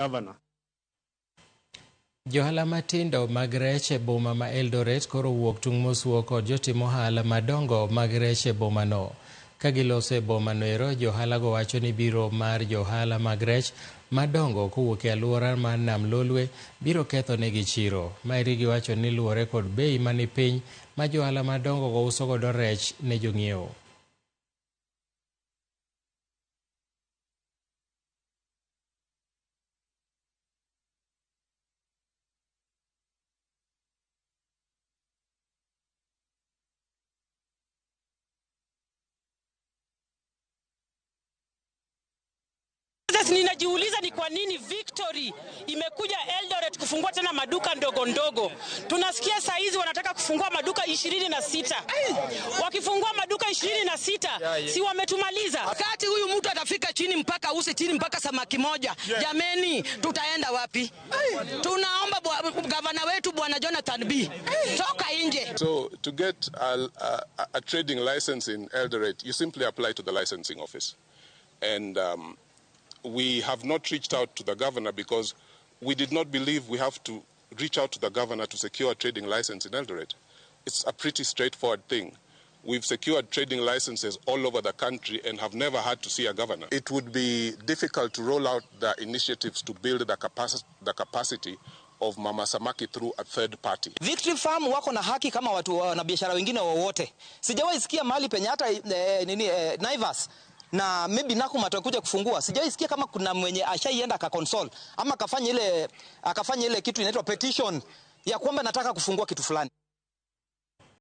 Governor. Johala matindo mag rech e boma ma Eldoret koro wuok tung' mosuo kod jotimo ohala madongo mag rech e boma no. Ka giloso e boma no ero, johala go wacho ni biro mar johala mag rech madongo kowuok e alwora mar Nam Lolwe biro ketho negi chiro. Maeri giwacho ni luwore kod bei mani piny ma johala madongo go uso godo rech ne jong'iewo. Ninajiuliza ni kwa nini Victory imekuja Eldoret kufungua tena maduka ndogo ndogo. Tunasikia saa hizi wanataka kufungua maduka 26. Wakifungua maduka 26, si wametumaliza? Wakati huyu mtu atafika chini mpaka use chini mpaka samaki moja. Jameni, tutaenda wapi? Tunaomba gavana wetu Bwana Jonathan B. Toka nje. So to get a trading license in Eldoret, you simply apply to the licensing office. And we have not reached out to the governor because we did not believe we have to reach out to the governor to secure a trading license in Eldoret. It's a pretty straightforward thing. We've secured trading licenses all over the country and have never had to see a governor. It would be difficult to roll out the initiatives to build the capacity of Mama Samaki through a third party. Victory Farm wako na haki kama watu na biashara wengine wowote. Sijawahi sikia mahali penye hata Naivas na maybe Nakuma atakuja kufungua. Sijawahi sikia kama kuna mwenye ashaienda akakonsole ama akafanya ile kitu inaitwa petition ya kwamba nataka kufungua kitu fulani.